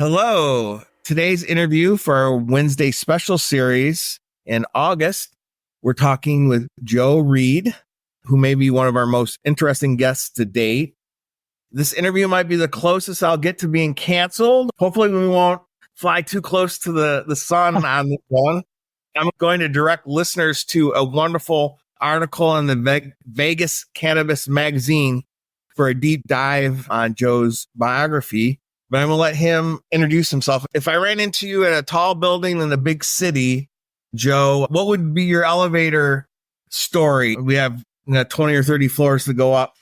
Hello. Today's interview for our Wednesday special series in August, we're talking with Joe Reed, who may be one of our most interesting guests to date. This interview might be the closest I'll get to being canceled. Hopefully we won't fly too close to the sun on this one. I'm going to direct listeners to a wonderful article in the Vegas Cannabis Magazine for a deep dive on Joe's biography. But I'm going to let him introduce himself. If I ran into you at a tall building in a big city, Joe, what would be your elevator story? We have 20 or 30 floors to go up.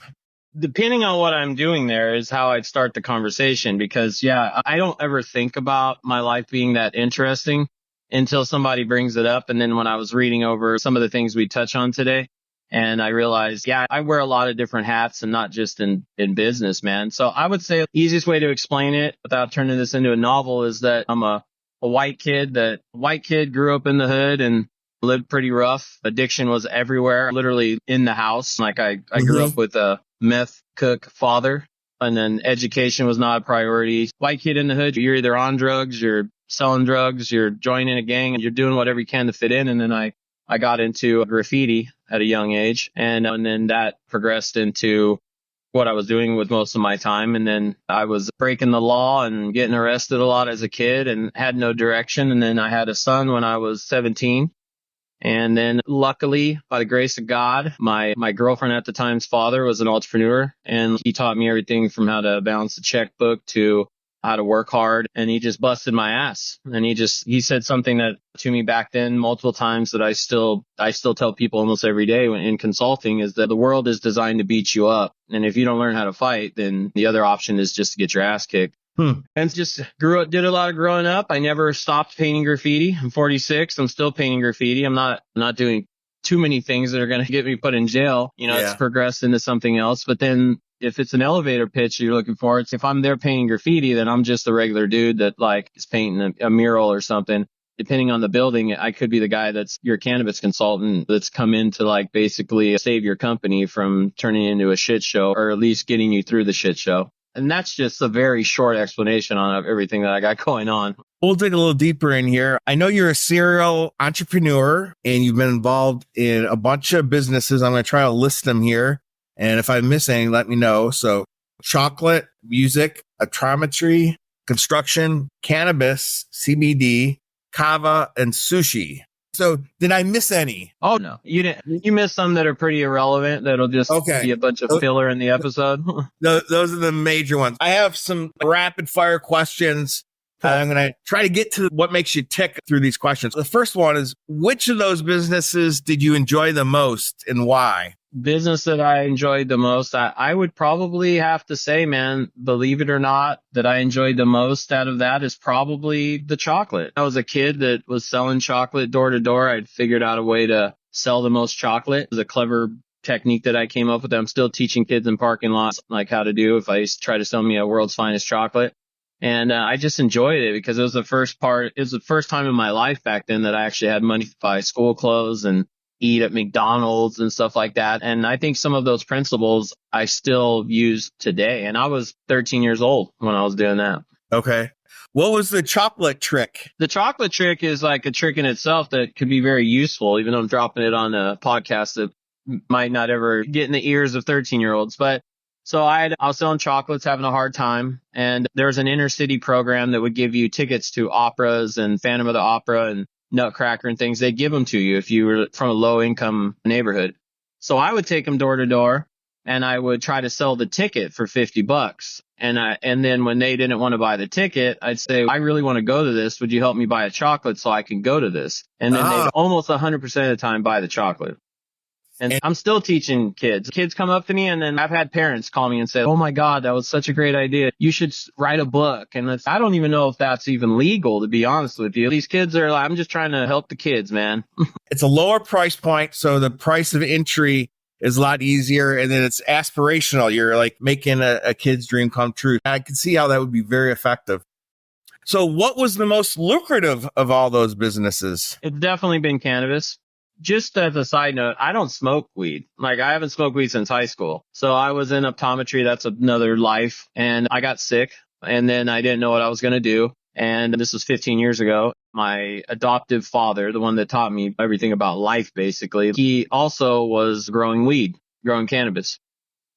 Depending on what I'm doing there is how I'd start the conversation because, I don't ever think about my life being that interesting until somebody brings it up. And then when I was reading over some of the things we touch on today, and I realized, I wear a lot of different hats and not just in business, man. So I would say the easiest way to explain it without turning this into a novel is that I'm a white kid grew up in the hood and lived pretty rough. Addiction was everywhere, literally in the house. Like I grew up with a meth cook father, and then education was not a priority. White kid in the hood, you're either on drugs, you're selling drugs, you're joining a gang, and you're doing whatever you can to fit in. And then I got into graffiti at a young age, and then that progressed into what I was doing with most of my time. And then I was breaking the law and getting arrested a lot as a kid and had no direction. And then I had a son when I was 17. And then luckily, by the grace of God, my girlfriend at the time's father was an entrepreneur, and he taught me everything from how to balance the checkbook to how to work hard. And he just busted my ass. And he said something that to me back then multiple times that I still tell people almost every day in consulting is that the world is designed to beat you up. And if you don't learn how to fight, then the other option is just to get your ass kicked. And just did a lot of growing up. I never stopped painting graffiti. I'm 46. I'm still painting graffiti. I'm not doing too many things that are going to get me put in jail. It's progressed into something else. But then if it's an elevator pitch you're looking for, if I'm there painting graffiti, then I'm just a regular dude that is painting a mural or something. Depending on the building, I could be the guy that's your cannabis consultant that's come in to basically save your company from turning into a shit show, or at least getting you through the shit show. And that's just a very short explanation on everything that I got going on. We'll dig a little deeper in here. I know you're a serial entrepreneur and you've been involved in a bunch of businesses. I'm going to try to list them here. And if I miss any, let me know. So chocolate, music, optometry, construction, cannabis, CBD, kava, and sushi. So did I miss any? Oh, no, you didn't. You missed some that are pretty irrelevant. That'll just be a bunch of filler in the episode. Those are the major ones. I have some rapid fire questions. I'm going to try to get to what makes you tick through these questions. The first one is, which of those businesses did you enjoy the most and why? Business that I enjoyed the most, I would probably have to say, man, believe it or not, that I enjoyed the most out of that is probably the chocolate. I was a kid that was selling chocolate door to door. I'd figured out a way to sell the most chocolate. It was a clever technique that I came up with. I'm still teaching kids in parking lots how to do if I try to sell me a world's finest chocolate. And I just enjoyed it because it was the first time in my life back then that I actually had money to buy school clothes and eat at McDonald's and stuff like that. And I think some of those principles I still use today. And I was 13 years old when I was doing that. Okay. What was the chocolate trick? The chocolate trick is a trick in itself that could be very useful, even though I'm dropping it on a podcast that might not ever get in the ears of 13-year-olds. But so I was selling chocolates, having a hard time. And there's an inner city program that would give you tickets to operas and Phantom of the Opera and Nutcracker and things. They'd give them to you if you were from a low income neighborhood. So I would take them door to door and I would try to sell the ticket for $50. And then when they didn't want to buy the ticket, I'd say, I really want to go to this. Would you help me buy a chocolate so I can go to this? And then they'd almost 100% of the time buy the chocolate. And I'm still teaching kids. Kids come up to me, and then I've had parents call me and say, oh, my God, that was such a great idea. You should write a book. And I don't even know if that's even legal, to be honest with you. These kids are I'm just trying to help the kids, man. It's a lower price point, so the price of entry is a lot easier. And then it's aspirational. You're making a kid's dream come true. I can see how that would be very effective. So what was the most lucrative of all those businesses? It's definitely been cannabis. Just as a side note, I don't smoke weed. I haven't smoked weed since high school. So I was in optometry. That's another life. And I got sick And then I didn't know what I was going to do. And this was 15 years ago. My adoptive father, the one that taught me everything about life, basically, he also was growing weed, growing cannabis.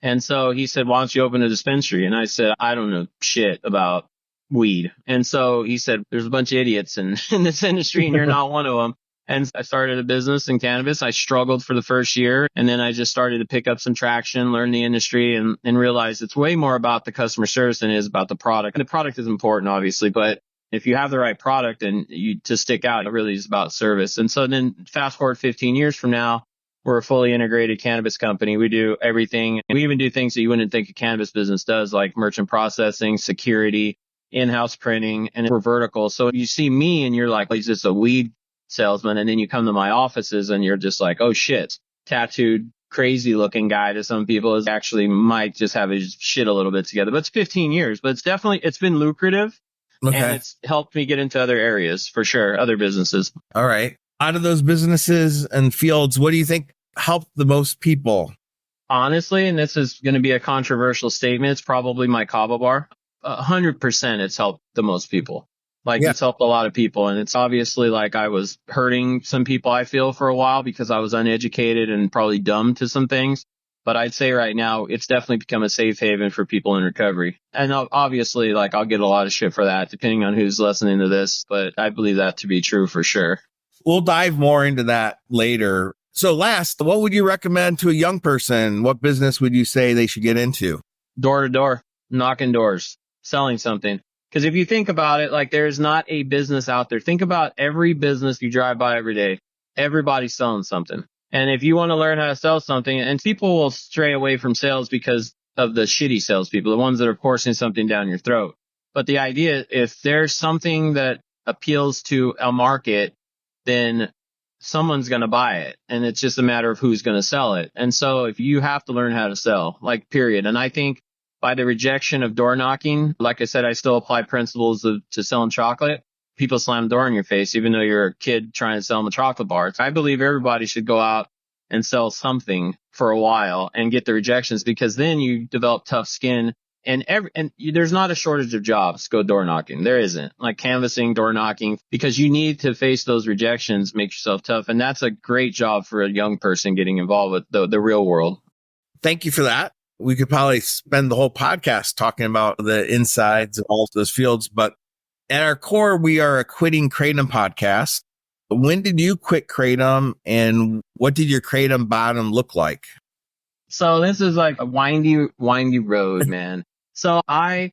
And so he said, why don't you open a dispensary? And I said, I don't know shit about weed. And so he said, there's a bunch of idiots in this industry and you're not one of them. And I started a business in cannabis. I struggled for the first year, and then I just started to pick up some traction, learn the industry, and realize it's way more about the customer service than it is about the product. And the product is important, obviously, but if you have the right product and you to stick out, it really is about service. And so then fast forward 15 years from now, we're a fully integrated cannabis company. We do everything. We even do things that you wouldn't think a cannabis business does, like merchant processing, security, in-house printing, and we're vertical. So you see me and you're like, he's just a weed salesman. And then you come to my offices and you're just like, oh shit, tattooed, crazy looking guy to some people is actually might just have his shit a little bit together. But it's 15 years, but it's been lucrative. Okay. And it's helped me get into other areas for sure, other businesses. All right. Out of those businesses and fields, what do you think helped the most people? Honestly, and this is going to be a controversial statement, it's probably my kava bar. 100% it's helped the most people. Like, it's helped a lot of people. And it's obviously like I was hurting some people, I feel, for a while because I was uneducated and probably dumb to some things. But I'd say right now, it's definitely become a safe haven for people in recovery. And obviously, like, I'll get a lot of shit for that, depending on who's listening to this. But I believe that to be true for sure. We'll dive more into that later. So last, what would you recommend to a young person? What business would you say they should get into? Door to door, knocking doors, selling something. Because if you think about it, like, there's not a business out there. Think about every business you drive by every day. Everybody's selling something. And if you want to learn how to sell something, and people will stray away from sales because of the shitty salespeople, the ones that are forcing something down your throat. But the idea, if there's something that appeals to a market, then someone's going to buy it. And it's just a matter of who's going to sell it. And so if you have to learn how to sell, like, period. And I think by the rejection of door knocking, like I said, I still apply principles to selling chocolate. People slam the door in your face, even though you're a kid trying to sell them a chocolate bar. I believe everybody should go out and sell something for a while and get the rejections, because then you develop tough skin. And there's not a shortage of jobs. Go door knocking. There isn't. Like canvassing, door knocking, because you need to face those rejections, make yourself tough. And that's a great job for a young person getting involved with the real world. Thank you for that. We could probably spend the whole podcast talking about the insides of all those fields, but at our core, we are a Quitting Kratom podcast. When did you quit Kratom, and what did your Kratom bottom look like? So this is like a windy road, man. So I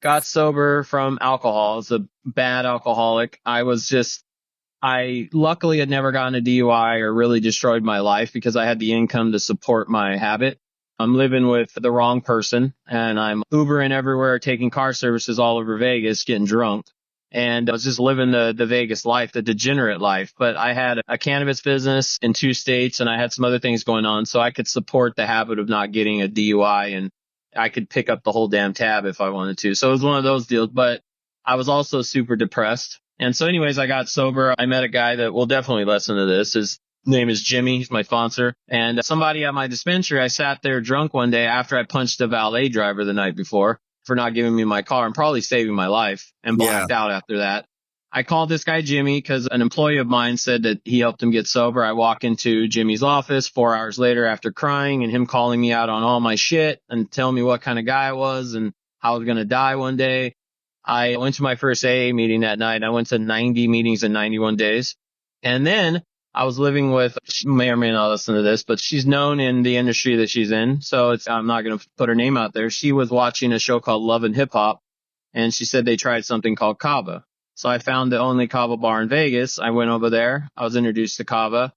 got sober from alcohol. I was a bad alcoholic. I luckily had never gotten a DUI or really destroyed my life because I had the income to support my habit. I'm living with the wrong person, and I'm Ubering everywhere, taking car services all over Vegas, getting drunk. And I was just living the Vegas life, the degenerate life. But I had a cannabis business in 2 states, and I had some other things going on, so I could support the habit of not getting a DUI, and I could pick up the whole damn tab if I wanted to. So it was one of those deals. But I was also super depressed. And so anyways, I got sober. I met a guy that will definitely listen to this. His name is Jimmy. He's my sponsor. And somebody at my dispensary, I sat there drunk one day after I punched a valet driver the night before for not giving me my car and probably saving my life, and blacked out after that. I called this guy Jimmy because an employee of mine said that he helped him get sober. I walk into Jimmy's office 4 hours later after crying and him calling me out on all my shit and telling me what kind of guy I was and how I was going to die one day. I went to my first AA meeting that night. I went to 90 meetings in 91 days. And then I was living with, she may or may not listen to this, but she's known in the industry that she's in. So I'm not going to put her name out there. She was watching a show called Love and Hip Hop, and she said they tried something called kava. So I found the only kava bar in Vegas. I went over there. I was introduced to kava,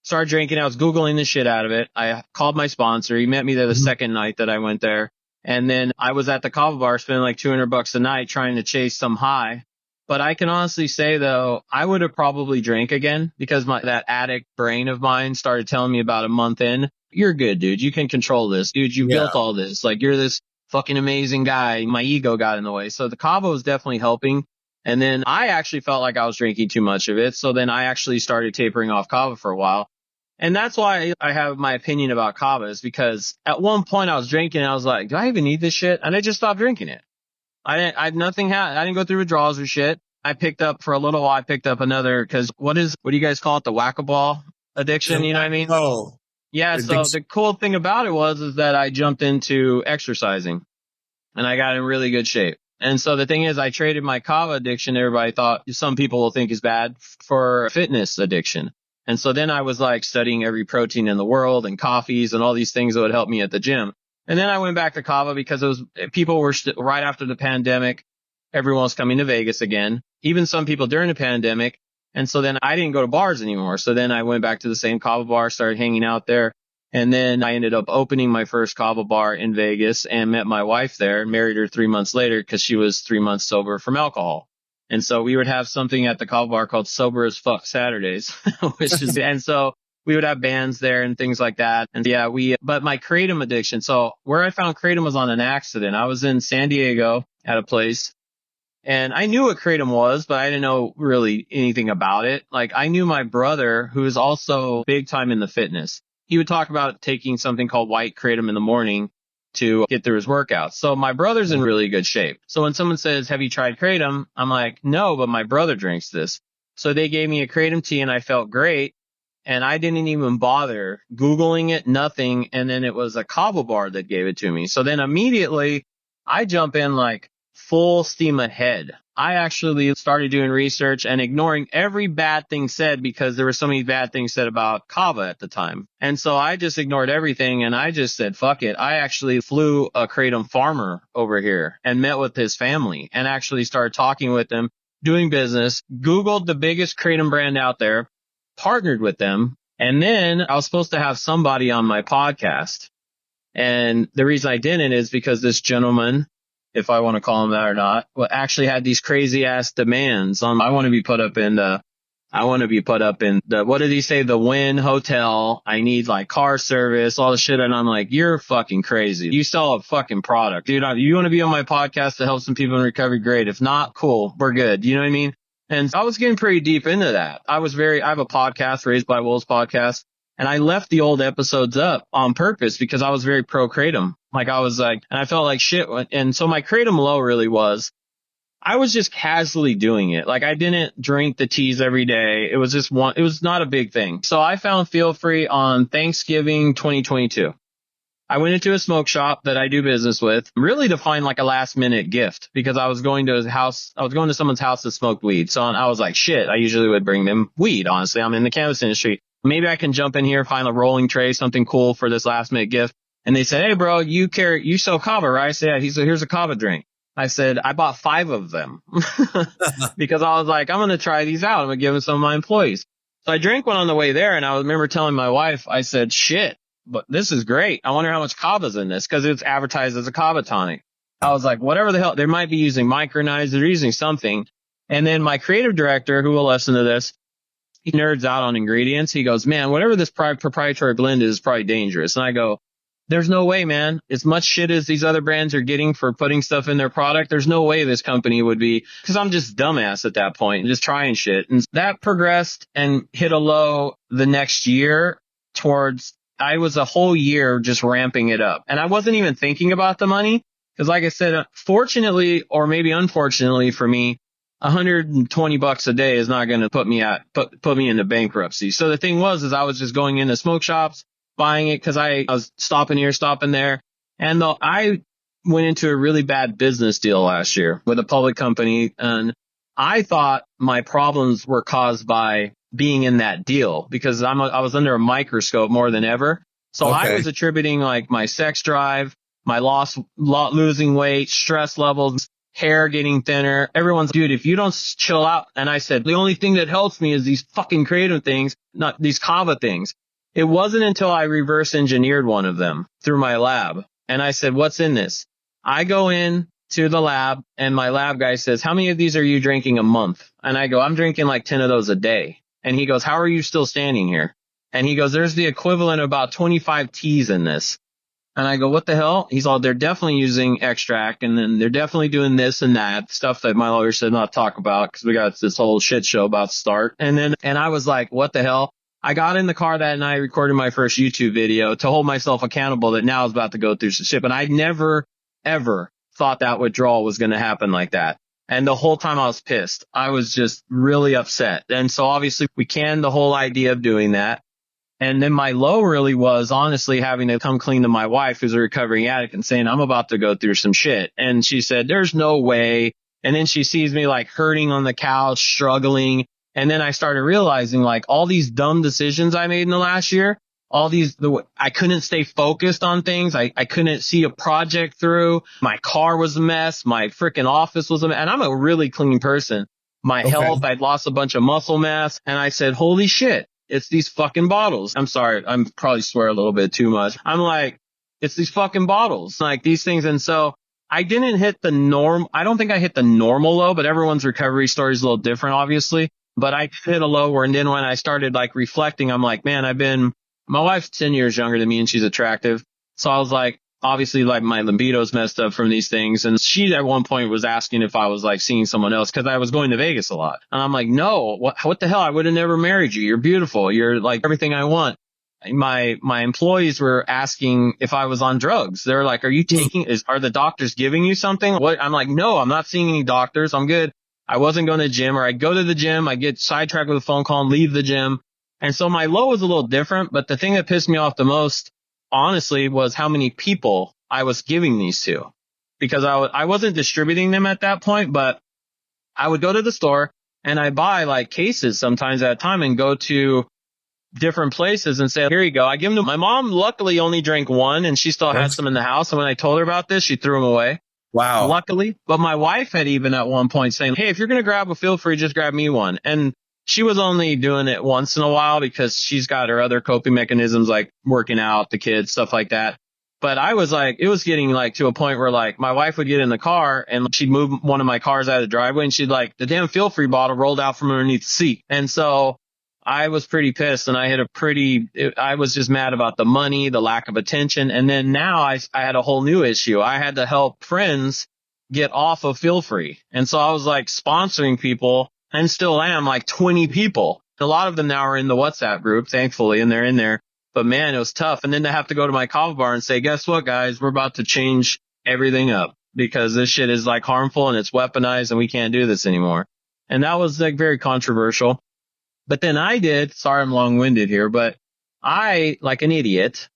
started drinking. I was Googling the shit out of it. I called my sponsor. He met me there the second night that I went there. And then I was at the kava bar spending like $200 a night trying to chase some high. But I can honestly say, though, I would have probably drank again because that addict brain of mine started telling me about a month in, you're good, dude. You can control this. Dude, you built all this. Like, you're this fucking amazing guy. My ego got in the way. So the kava was definitely helping. And then I actually felt like I was drinking too much of it. So then I actually started tapering off kava for a while. And that's why I have my opinion about kava, is because at one point I was drinking and I was like, do I even need this shit? And I just stopped drinking it. I didn't go through withdrawals or shit. I picked up for a little while. I picked up another, cause what do you guys call it? The whack-a-ball addiction. You know what I mean? Oh, Yeah. So the cool thing about it is that I jumped into exercising and I got in really good shape. And so the thing is, I traded my kava addiction. Everybody thought some people will think is bad for fitness addiction. And so then I was like studying every protein in the world and coffees and all these things that would help me at the gym. And then I went back to kava because people were right after the pandemic. Everyone was coming to Vegas again, even some people during the pandemic. And so then I didn't go to bars anymore. So then I went back to the same kava bar, started hanging out there. And then I ended up opening my first kava bar in Vegas and met my wife there and married her 3 months later because she was 3 months sober from alcohol. And so we would have something at the kava bar called Sober as Fuck Saturdays, and so we would have bands there and things like that. And yeah, but my kratom addiction. So where I found kratom was on an accident. I was in San Diego at a place and I knew what kratom was, but I didn't know really anything about it. Like I knew my brother, who is also big time in the fitness. He would talk about taking something called white kratom in the morning to get through his workouts. So my brother's in really good shape. So when someone says, have you tried kratom? I'm like, no, but my brother drinks this. So they gave me a kratom tea and I felt great. And I didn't even bother Googling it, nothing. And then it was a kava bar that gave it to me. So then immediately I jump in like full steam ahead. I actually started doing research and ignoring every bad thing said because there were so many bad things said about kava at the time. And so I just ignored everything and I just said, fuck it. I actually flew a kratom farmer over here and met with his family and actually started talking with them, doing business, Googled the biggest kratom brand out there, partnered with them. And then I was supposed to have somebody on my podcast. And the reason I didn't is because this gentleman, if I want to call him that or not, actually had these crazy ass demands on, I want to be put up in the, what did he say? The Wynn Hotel. I need like car service, all the shit. And I'm like, you're fucking crazy. You sell a fucking product, dude. You want to be on my podcast to help some people in recovery? Great. If not, cool. We're good. You know what I mean? And I was getting pretty deep into that. I have a podcast, Raised by Wolves podcast. And I left the old episodes up on purpose because I was very pro kratom. Like I was like, and I felt like shit. And so my kratom low really was, I was just casually doing it. Like I didn't drink the teas every day. It was just it was not a big thing. So I found Feel Free on Thanksgiving 2022. I went into a smoke shop that I do business with really to find like a last minute gift because I was going to someone's house that smoked weed. So I was like, shit, I usually would bring them weed. Honestly, I'm in the cannabis industry. Maybe I can jump in here, find a rolling tray, something cool for this last minute gift. And they said, hey, bro, you sell kava, right? I said, yeah. He said, here's a kava drink. I said, I bought 5 of them because I was like, I'm going to try these out. I'm going to give them some of my employees. So I drank one on the way there. And I remember telling my wife, I said, shit, but this is great. I wonder how much kava's in this because it's advertised as a kava tonic. I was like, whatever the hell, they might be using micronized. They're using something. And then my creative director, who will listen to this, he nerds out on ingredients. He goes, man, whatever this proprietary blend is probably dangerous. And I go, there's no way, man. As much shit as these other brands are getting for putting stuff in their product, there's no way this company would be, because I'm just dumbass at that point, just trying shit. And that progressed and hit a low the next year I was a whole year just ramping it up. And I wasn't even thinking about the money because like I said, fortunately, or maybe unfortunately for me, $120 a day is not going to put me into bankruptcy. So the thing is I was just going into smoke shops, buying it because I was stopping here, stopping there. And I went into a really bad business deal last year with a public company. And I thought my problems were caused by being in that deal because I was under a microscope more than ever. So I was attributing like my sex drive, my losing weight, stress levels, hair getting thinner. Everyone's, dude, if you don't chill out. And I said, the only thing that helps me is these fucking creative things, not these kava things. It wasn't until I reverse engineered one of them through my lab. And I said, what's in this? I go in to the lab and my lab guy says, how many of these are you drinking a month? And I go, I'm drinking like 10 of those a day. And he goes, how are you still standing here? And he goes, there's the equivalent of about 25 teas in this. And I go, what the hell? He's all, they're definitely using extract. And then they're definitely doing this and that stuff that my lawyer said not talk about because we got this whole shit show about to start. And I was like, what the hell? I got in the car that night, recorded my first YouTube video to hold myself accountable that now I was about to go through some shit. But I never, ever thought that withdrawal was going to happen like that. And the whole time I was pissed. I was just really upset. And so obviously we canned the whole idea of doing that. And then my low really was honestly having to come clean to my wife, who's a recovering addict, and saying, I'm about to go through some shit. And she said, there's no way. And then she sees me like hurting on the couch, struggling. And then I started realizing like all these dumb decisions I made in the last year, I couldn't stay focused on things. I couldn't see a project through. My car was a mess. My freaking office was a mess. And I'm a really clean person. My health, I'd lost a bunch of muscle mass. And I said, holy shit. It's these fucking bottles. I'm sorry. I'm probably swear a little bit too much. I'm like, it's these fucking bottles, like these things. And so I didn't hit the norm. I don't think I hit the normal low, but everyone's recovery story is a little different, obviously. But I hit a low where, and then when I started like reflecting, I'm like, man, my wife's 10 years younger than me and she's attractive. So I was like, obviously like my libido's messed up from these things. And she at one point was asking if I was like seeing someone else because I was going to Vegas a lot. And I'm like, no, what the hell? I would have never married you. You're beautiful. You're like everything I want. My employees were asking if I was on drugs. They're like, are the doctors giving you something? What? I'm like, no, I'm not seeing any doctors. I'm good. I wasn't going to the gym, or I'd go to the gym. I get sidetracked with a phone call and leave the gym. And so my low was a little different. But the thing that pissed me off the most, honestly, was how many people I was giving these to, because I wasn't distributing them at that point, but I would go to the store and I buy like cases sometimes at a time and go to different places and say, here you go. I give them to my mom. Luckily only drank one and she still had some in the house. And when I told her about this, she threw them away. Wow. Luckily. But my wife had even at one point saying, hey, if you're going to grab a feel free, just grab me one. And she was only doing it once in a while because she's got her other coping mechanisms like working out, the kids, stuff like that. But I was like, it was getting like to a point where like my wife would get in the car and she'd move one of my cars out of the driveway and she'd like the damn feel free bottle rolled out from underneath the seat. And so I was pretty pissed and I was just mad about the money, the lack of attention. And then now I had a whole new issue. I had to help friends get off of feel free. And so I was like sponsoring people, and still am, like 20 people. A lot of them now are in the WhatsApp group, thankfully, and they're in there. But man, it was tough. And then to have to go to my kava bar and say, guess what, guys, we're about to change everything up because this shit is like harmful and it's weaponized and we can't do this anymore. And that was like very controversial. But then sorry, I'm long winded here, but I, like an idiot,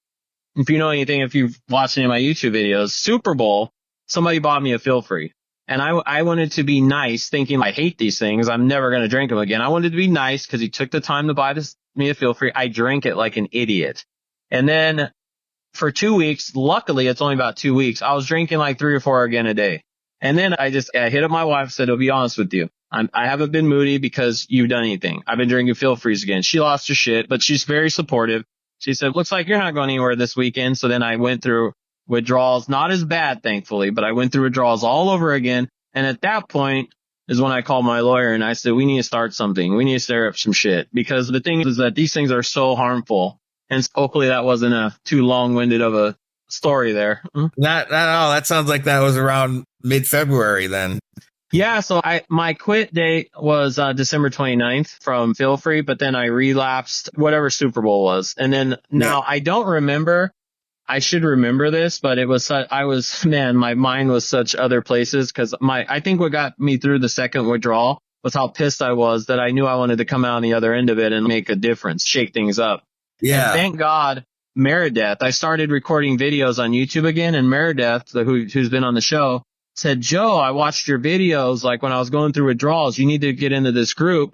if you know anything, if you've watched any of my YouTube videos, Super Bowl, somebody bought me a feel free. And I wanted to be nice, thinking I hate these things. I'm never going to drink them again. I wanted to be nice because he took the time to buy me a feel free. I drank it like an idiot. And then for 2 weeks, luckily it's only about 2 weeks, I was drinking like 3 or 4 again a day. And then I hit up my wife, said, to be honest with you, I haven't been moody because you've done anything. I've been drinking feel frees again. She lost her shit, but she's very supportive. She said, looks like you're not going anywhere this weekend. So then I went through withdrawals, not as bad, thankfully, but I went through withdrawals all over again. And at that point is when I called my lawyer and I said, we need to start something. We need to stir up some shit, because the thing is that these things are so harmful. And hopefully that wasn't a too long-winded of a story there. Not at all. That sounds like that was around mid-February then. Yeah. So my quit date was December 29th from feel free, but then I relapsed whatever Super Bowl was. And then now I don't remember. I should remember this, but my mind was such other places, because I think what got me through the second withdrawal was how pissed I was that I knew I wanted to come out on the other end of it and make a difference, shake things up. Yeah. And thank God, Meredith, I started recording videos on YouTube again, and Meredith, who's been on the show, said, Joe, I watched your videos like when I was going through withdrawals. You need to get into this group.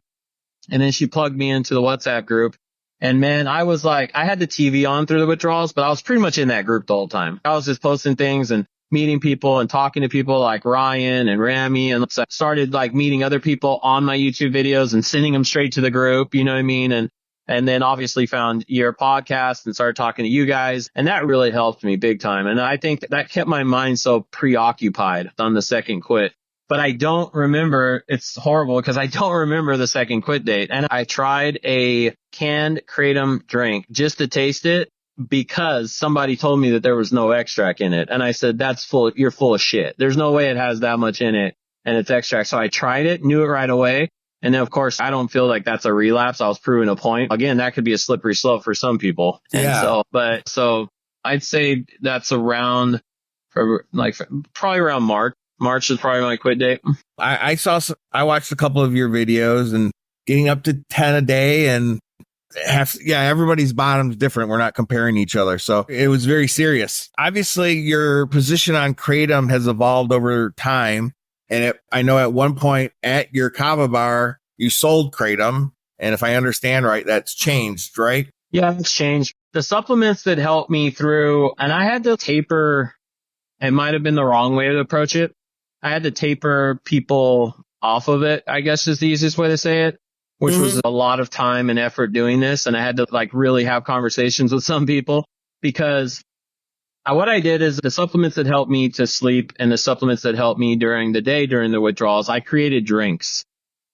And then she plugged me into the WhatsApp group. And man, I was like, I had the TV on through the withdrawals, but I was pretty much in that group the whole time. I was just posting things and meeting people and talking to people like Ryan and Rami, and started like meeting other people on my YouTube videos and sending them straight to the group. You know what I mean? And then obviously found your podcast and started talking to you guys. And that really helped me big time. And I think that kept my mind so preoccupied on the second quit. But I don't remember. It's horrible because I don't remember the second quit date. And I tried a canned kratom drink just to taste it because somebody told me that there was no extract in it. And I said, you're full of shit. There's no way it has that much in it and it's extract. So I tried it, knew it right away. And then, of course, I don't feel like that's a relapse. I was proving a point. Again, that could be a slippery slope for some people. Yeah. And so I'd say that's around probably around March. March is probably my quit date. I watched a couple of your videos and getting up to 10 a day and everybody's bottom's different. We're not comparing each other. So it was very serious. Obviously your position on Kratom has evolved over time. And I know at one point at your kava bar, you sold Kratom. And if I understand right, that's changed, right? Yeah, it's changed. The supplements that helped me through, and I had to taper, it might have been the wrong way to approach it. I had to taper people off of it, I guess is the easiest way to say it, which was a lot of time and effort doing this. And I had to really have conversations with some people because what I did is the supplements that helped me to sleep and the supplements that helped me during the day, during the withdrawals, I created drinks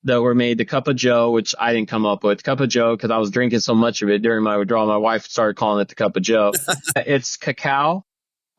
that were made the Cup of Joe, which I didn't come up with. Cup of Joe, because I was drinking so much of it during my withdrawal. My wife started calling it the Cup of Joe. It's cacao,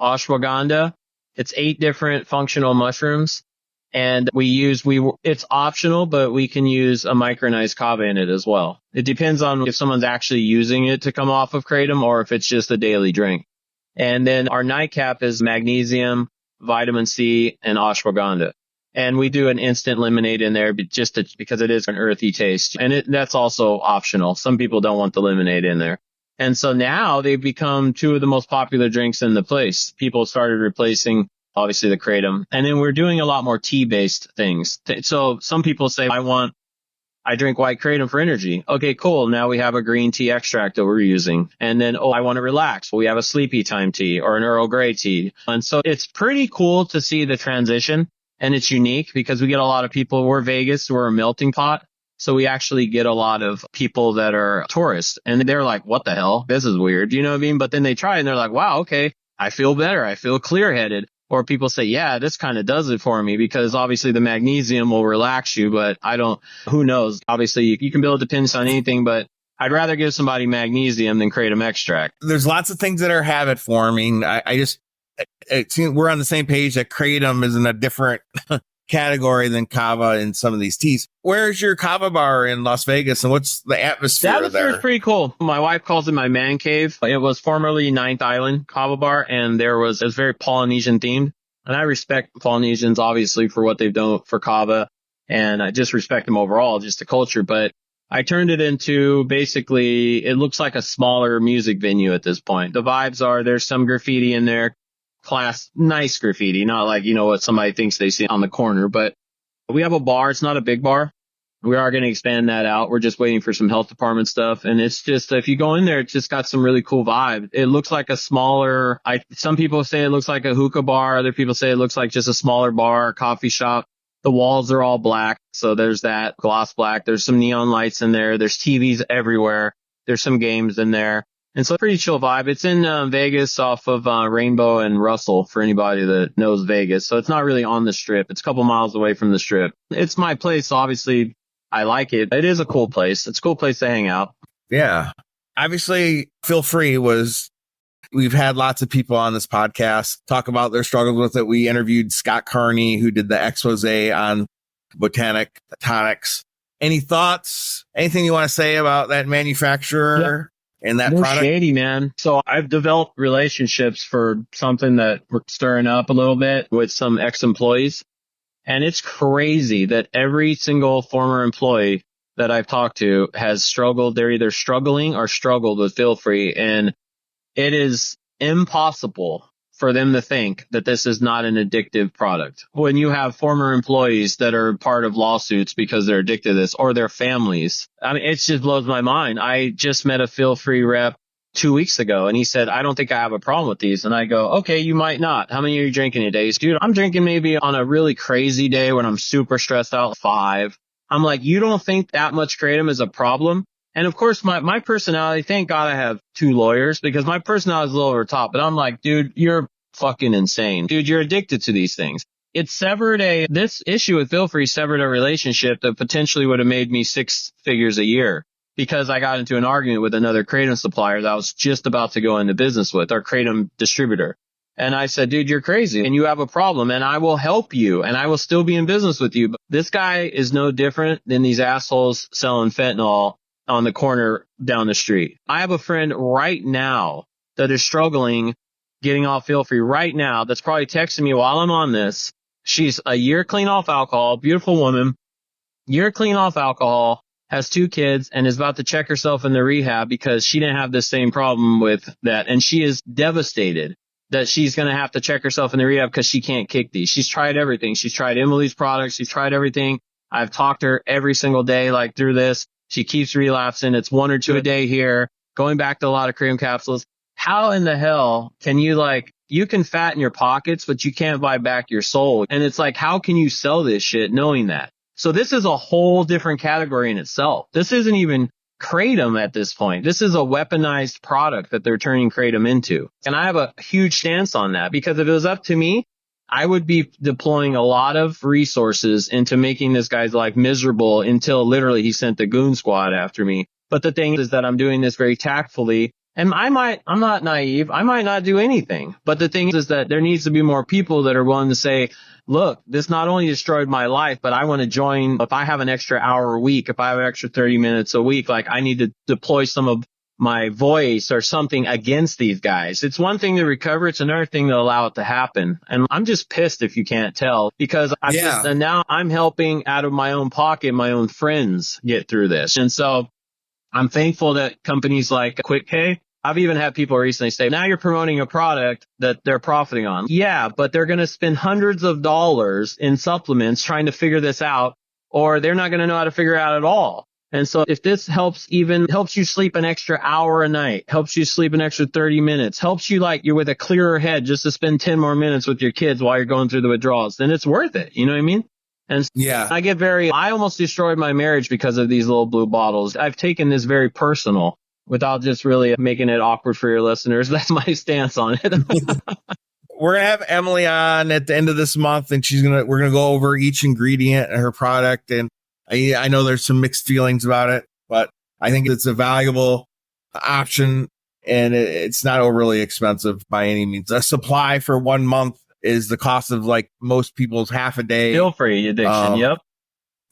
ashwagandha. It's 8 different functional mushrooms. And it's optional, but we can use a micronized kava in it as well. It depends on if someone's actually using it to come off of Kratom or if it's just a daily drink. And then our nightcap is magnesium, vitamin C, and ashwagandha. And we do an instant lemonade in there because it is an earthy taste. And that's also optional. Some people don't want the lemonade in there. And so now they've become 2 of the most popular drinks in the place. People started replacing, obviously, the Kratom. And then we're doing a lot more tea-based things. So some people say, I drink white Kratom for energy. Okay, cool. Now we have a green tea extract that we're using. And then, I want to relax. Well, we have a sleepy time tea or an Earl Grey tea. And so it's pretty cool to see the transition. And it's unique because we get a lot of people. We're Vegas. We're a melting pot. So we actually get a lot of people that are tourists and they're like, what the hell? This is weird. You know what I mean? But then they try and they're like, wow, okay, I feel better. I feel clear headed. Or people say, yeah, this kind of does it for me because obviously the magnesium will relax you, but who knows? Obviously you can build dependence on anything, but I'd rather give somebody magnesium than Kratom extract. There's lots of things that are habit forming. It seems we're on the same page that Kratom is in a different category than kava in some of these teas. Where's your kava bar in Las Vegas and what's the atmosphere there? It's pretty cool. My wife calls it my man cave. It was formerly Ninth Island Kava Bar and it was very Polynesian themed. And I respect Polynesians obviously for what they've done for kava and I just respect them overall, just the culture. But I turned it into basically, it looks like a smaller music venue at this point. The vibes are there's some graffiti in there. Nice graffiti, not like, what somebody thinks they see on the corner, but we have a bar. It's not a big bar. We are going to expand that out. We're just waiting for some health department stuff. And it's just, if you go in there, it's just got some really cool vibe. It looks like a smaller, some people say it looks like a hookah bar. Other people say it looks like just a smaller bar, coffee shop. The walls are all black. So there's that gloss black. There's some neon lights in there. There's TVs everywhere. There's some games in there. And so a pretty chill vibe. It's in Vegas off of Rainbow and Russell for anybody that knows Vegas. So it's not really on the strip. It's a couple miles away from the strip. It's my place. So obviously, I like it. It is a cool place. It's a cool place to hang out. Yeah. Obviously, Feel Free we've had lots of people on this podcast talk about their struggles with it. We interviewed Scott Carney, who did the expose on botanic tonics. Any thoughts? Anything you want to say about that manufacturer? And that product? Shady, man. So I've developed relationships for something that we're stirring up a little bit with some ex-employees. And it's crazy that every single former employee that I've talked to has struggled. They're either struggling or struggled with Feel Free. And it is impossible for them to think that this is not an addictive product. When you have former employees that are part of lawsuits because they're addicted to this or their families, it just blows my mind. I just met a Feel Free rep 2 weeks ago and he said, I don't think I have a problem with these. And I go, okay, you might not. How many are you drinking a day? Dude, I'm drinking maybe on a really crazy day when I'm super stressed out, 5. I'm like, you don't think that much Kratom is a problem? And of course, my personality, thank God I have 2 lawyers because my personality is a little over top, but I'm like, dude, you're fucking insane. Dude, you're addicted to these things. This issue with Feel Free severed a relationship that potentially would have made me 6 figures a year because I got into an argument with another Kratom supplier that I was just about to go into business with, our Kratom distributor. And I said, dude, you're crazy and you have a problem and I will help you and I will still be in business with you. But this guy is no different than these assholes selling fentanyl on the corner down the street. I have a friend right now that is struggling getting off feel free right now that's probably texting me while I'm on this. She's a year clean off alcohol, beautiful woman, year clean off alcohol, has 2 kids, and is about to check herself in the rehab because she didn't have the same problem with that. And she is devastated that she's going to have to check herself in the rehab because she can't kick these. She's tried everything. She's tried Emily's products. She's tried everything. I've talked to her every single day, like through this. She keeps relapsing. It's 1 or 2 a day here, going back to a lot of kratom capsules. How in the hell can you you can fatten your pockets, but you can't buy back your soul? And it's like, how can you sell this shit knowing that? So this is a whole different category in itself. This isn't even kratom at this point. This is a weaponized product that they're turning kratom into. And I have a huge stance on that because if it was up to me, I would be deploying a lot of resources into making this guy's life miserable until literally he sent the goon squad after me. But the thing is that I'm doing this very tactfully. And I'm not naive. I might not do anything. But the thing is that there needs to be more people that are willing to say, look, this not only destroyed my life, but I want to join. If I have an extra hour a week, if I have an extra 30 minutes a week, I need to deploy some of my voice or something against these guys. It's one thing to recover. It's another thing to allow it to happen. And I'm just pissed if you can't tell because and now I'm helping out of my own pocket, my own friends get through this. And so I'm thankful that companies like Quick K, I've even had people recently say, now you're promoting a product that they're profiting on. Yeah, but they're going to spend hundreds of dollars in supplements trying to figure this out, or they're not going to know how to figure it out at all. And so if this helps you sleep an extra hour a night, helps you sleep an extra 30 minutes, helps you you're with a clearer head just to spend 10 more minutes with your kids while you're going through the withdrawals, then it's worth it. You know what I mean? And yeah, I almost destroyed my marriage because of these little blue bottles. I've taken this very personal. Without just really making it awkward for your listeners. That's my stance on it. We're going to have Emily on at the end of this month, and we're going to go over each ingredient in her product. And I know there's some mixed feelings about it, but I think it's a valuable option, and it's not overly expensive by any means. A supply for 1 month is the cost of most people's half a day. Feel-free addiction, yep.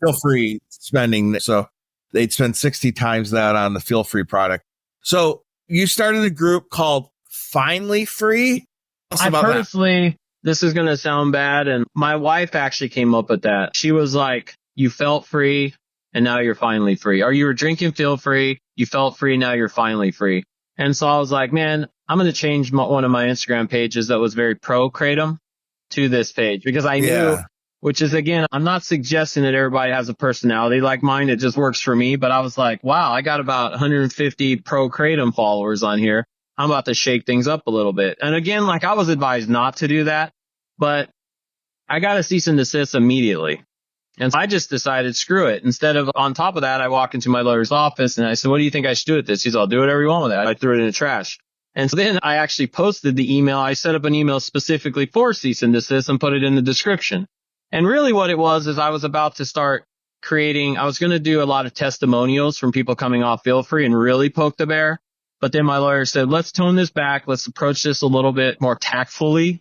Feel-free spending. So they'd spend 60 times that on the feel-free product. So you started a group called Finally Free. This is going to sound bad, and my wife actually came up with that. She was like, you felt free, and now you're finally free. Or you were drinking feel free, you felt free, now you're finally free. And so I was like, man, I'm going to change one of my Instagram pages that was very pro-kratom to this page because I knew... Which is, again, I'm not suggesting that everybody has a personality like mine. It just works for me. But I was like, wow, I got about 150 pro-kratom followers on here. I'm about to shake things up a little bit. And again, I was advised not to do that, but I got a cease and desist immediately. And so I just decided, screw it. Instead of, on top of that, I walk into my lawyer's office and I said, what do you think I should do with this? He's all, do whatever you want with it. I threw it in the trash. And so then I actually posted the email. I set up an email specifically for cease and desist and put it in the description. And really what it was is I was about to start I was going to do a lot of testimonials from people coming off feel free and really poke the bear. But then my lawyer said, let's tone this back. Let's approach this a little bit more tactfully.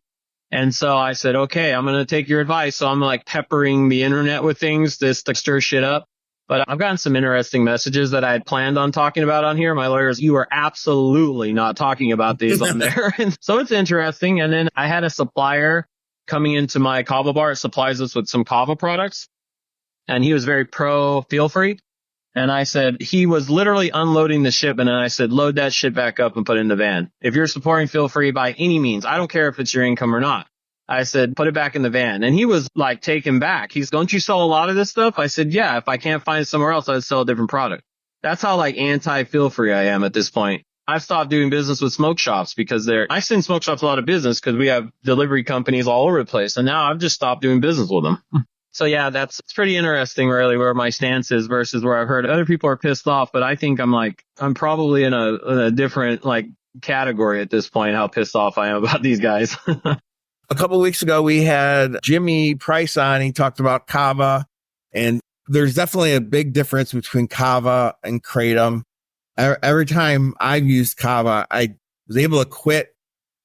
And so I said, okay, I'm going to take your advice. So I'm peppering the internet with things just to stir shit up. But I've gotten some interesting messages that I had planned on talking about on here. My lawyers, you are absolutely not talking about these on there. And so it's interesting. And then I had a supplier coming into my kava bar. It supplies us with some kava products. And he was very pro feel free. And I said, he was literally unloading the shipment. And I said, load that shit back up and put it in the van. If you're supporting feel free by any means, I don't care if it's your income or not. I said, put it back in the van. And he was taken back. Don't you sell a lot of this stuff? I said, yeah, if I can't find it somewhere else, I'd sell a different product. That's how anti feel free I am at this point. I've stopped doing business with smoke shops because I send smoke shops a lot of business because we have delivery companies all over the place. And now I've just stopped doing business with them. So yeah, it's pretty interesting really where my stance is versus where I've heard other people are pissed off. But I think I'm probably in a different category at this point, how pissed off I am about these guys. A couple of weeks ago, we had Jimmy Price on. He talked about kava, and there's definitely a big difference between kava and kratom. Every time I've used kava, I was able to quit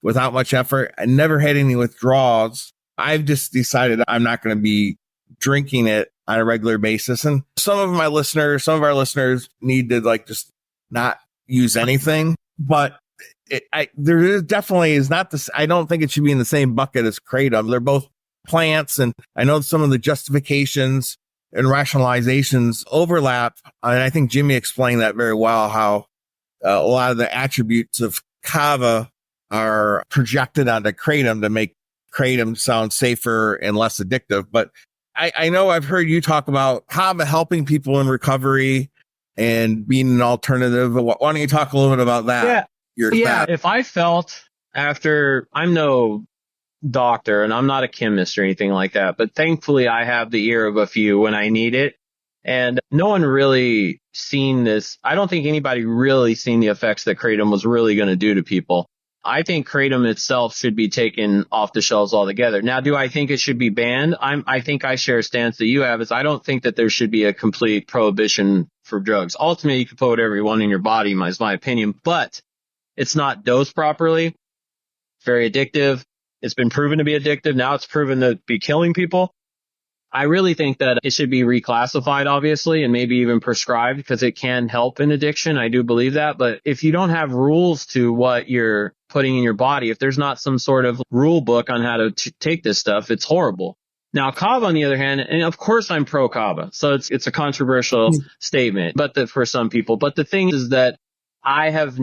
without much effort. I never had any withdrawals. I've just decided I'm not going to be drinking it on a regular basis. And some of our listeners need to just not use anything. But there is definitely is not this. I don't think it should be in the same bucket as kratom. They're both plants, and I know some of the justifications and rationalizations overlap. And I think Jimmy explained that very well, how a lot of the attributes of kava are projected onto kratom to make kratom sound safer and less addictive. But I know I've heard you talk about kava helping people in recovery and being an alternative. Why don't you talk a little bit about that? Yeah. If I felt after, I'm no doctor and I'm not a chemist or anything like that, but thankfully I have the ear of a few when I need it. And no one really seen this. I don't think anybody really seen the effects that kratom was really going to do to people. I think kratom itself should be taken off the shelves altogether. Now, do I think it should be banned? I think I share a stance that you have, is I don't think that there should be a complete prohibition for drugs. Ultimately, you can put whatever you want in your body, is my opinion, but it's not dosed properly. It's very addictive. It's been proven to be addictive. Now it's proven to be killing people. I really think that it should be reclassified, obviously, and maybe even prescribed, because it can help in addiction. I do believe that. But if you don't have rules to what you're putting in your body, if there's not some sort of rule book on how to take this stuff, it's horrible. Now, kava, on the other hand, and of course I'm pro kava, so it's a controversial statement, but for some people. But the thing is that I have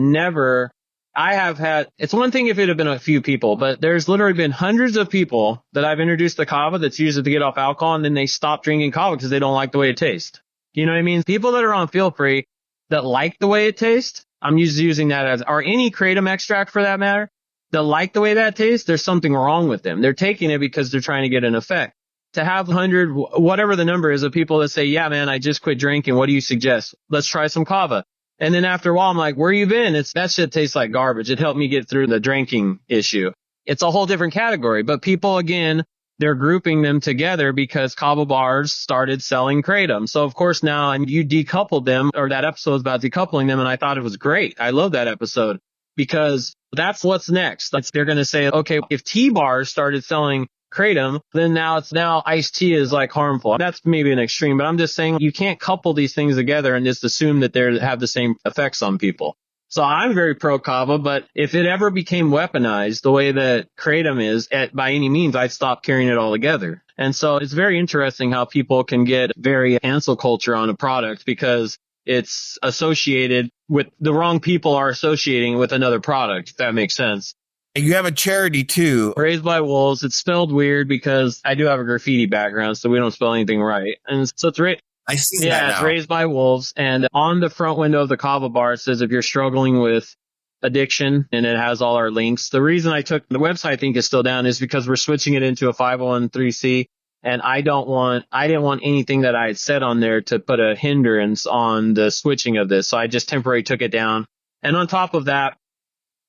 had, it's one thing if it had been a few people, but there's literally been hundreds of people that I've introduced to kava that's used it to get off alcohol, and then they stop drinking kava because they don't like the way it tastes. You know what I mean? People that are on Feel Free that like the way it tastes, I'm using that as, or any kratom extract for that matter, that like the way that tastes, there's something wrong with them. They're taking it because they're trying to get an effect. To have 100, whatever the number is, of people that say, yeah, man, I just quit drinking. What do you suggest? Let's try some kava. And then after a while, I'm like, where you been? That shit tastes like garbage. It helped me get through the drinking issue. It's a whole different category. But people, again, they're grouping them together because kava bars started selling kratom. So, of course, now you decoupled them, or that episode was about decoupling them, and I thought it was great. I love that episode because that's what's next. They're going to say, okay, if T-bars started selling kratom, then now iced tea is like harmful. That's maybe an extreme, but I'm just saying you can't couple these things together and just assume that they have the same effects on people. So I'm very pro kava, but if it ever became weaponized the way that kratom is, by any means, I'd stop carrying it altogether. And so it's very interesting how people can get very cancel culture on a product because it's associated with the wrong people are associating with another product, if that makes sense. You have a charity too. Raised by Wolves. It's spelled weird because I do have a graffiti background, so we don't spell anything right. And so it's I see that now. It's Raised by Wolves. And on the front window of the kava bar, it says if you're struggling with addiction, and it has all our links. The reason I took the website, I think, is still down is because we're switching it into a 501(c)(3), and I didn't want anything that I had said on there to put a hindrance on the switching of this. So I just temporarily took it down. And on top of that,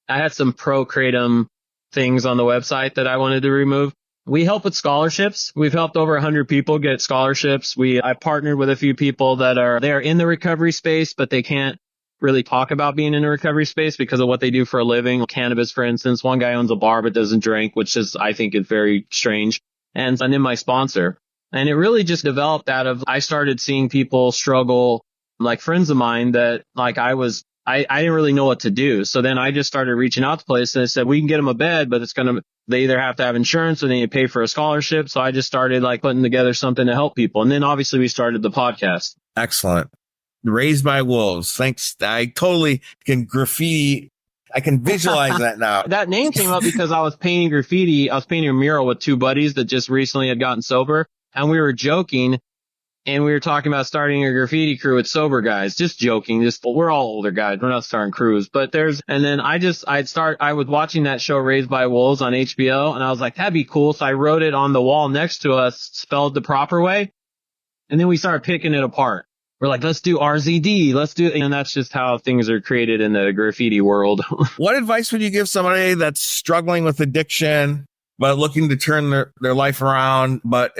I had some pro-kratom things on the website that I wanted to remove. We help with scholarships. We've helped over 100 people get scholarships. I partnered with a few people they're in the recovery space, but they can't really talk about being in the recovery space because of what they do for a living. Cannabis, for instance. One guy owns a bar but doesn't drink, which I think is very strange. And then my sponsor. And it really just developed out of, I started seeing people struggle, like friends of mine that I didn't really know what to do. So then I just started reaching out to places and I said, we can get them a bed, but they either have to have insurance or they need to pay for a scholarship. So I just started putting together something to help people. And then obviously we started the podcast. Excellent. Raised by Wolves. Thanks. I totally can graffiti. I can visualize that now. That name came up because I was painting graffiti. I was painting a mural with two buddies that just recently had gotten sober. And we were joking. And we were talking about starting a graffiti crew with sober guys, just joking. We're all older guys. We're not starting crews, but I was watching that show Raised by Wolves on HBO and I was like, that'd be cool. So I wrote it on the wall next to us, spelled the proper way. And then we started picking it apart. We're like, let's do RZD. And that's just how things are created in the graffiti world. What advice would you give somebody that's struggling with addiction, but looking to turn their life around, but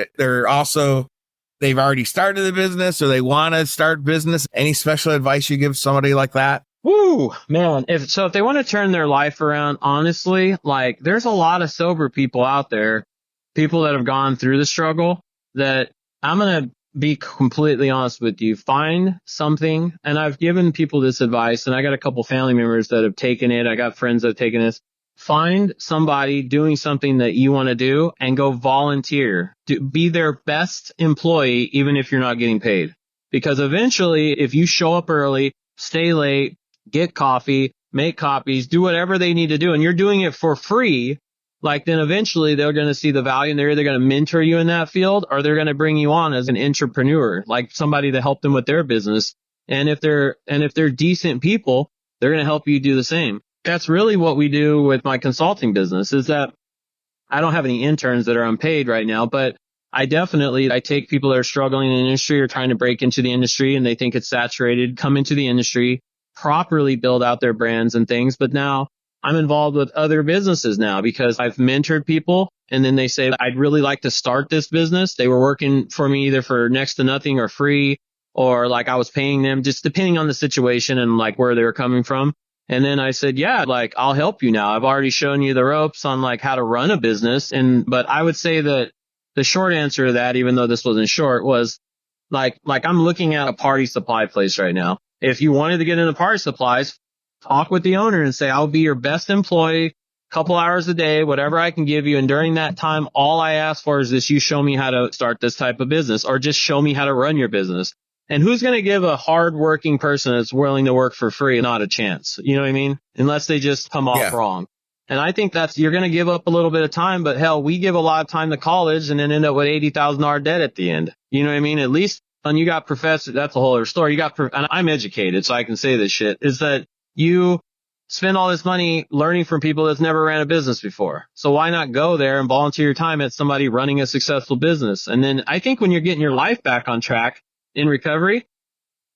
they've already started the business or they want to start business? Any special advice you give somebody like that? Woo, man. If they want to turn their life around, honestly, there's a lot of sober people out there, people that have gone through the struggle, that I'm going to be completely honest with you. Find something, and I've given people this advice, and I got a couple family members that have taken it. I got friends that have taken this. Find somebody doing something that you want to do and go volunteer. Be their best employee, even if you're not getting paid. Because eventually, if you show up early, stay late, get coffee, make copies, do whatever they need to do, and you're doing it for free, like then eventually they're going to see the value, and they're either going to mentor you in that field or they're going to bring you on as an entrepreneur, like somebody to help them with their business. And if they're decent people, they're going to help you do the same. That's really what we do with my consulting business, is that I don't have any interns that are unpaid right now, but I take people that are struggling in the industry or trying to break into the industry and they think it's saturated, come into the industry, properly build out their brands and things. But now I'm involved with other businesses now because I've mentored people, and then they say, I'd really like to start this business. They were working for me either for next to nothing or free, or like I was paying them, just depending on the situation and like where they were coming from. And then I said, yeah, like I'll help you now. I've already shown you the ropes on like how to run a business. But I would say that the short answer to that, even though this wasn't short, was like I'm looking at a party supply place right now. If you wanted to get into party supplies, talk with the owner and say, I'll be your best employee, couple hours a day, whatever I can give you. And during that time, all I ask for is this: you show me how to start this type of business, or just show me how to run your business. And who's going to give a hardworking person that's willing to work for free not a chance? You know what I mean? Unless they just come off wrong. And I think you're going to give up a little bit of time, but hell, we give a lot of time to college and then end up with $80,000 debt at the end. You know what I mean? At least when you got professors, that's a whole other story. And I'm educated, so I can say this shit, is that you spend all this money learning from people that's never ran a business before. So why not go there and volunteer your time at somebody running a successful business? And then I think when you're getting your life back on track in recovery,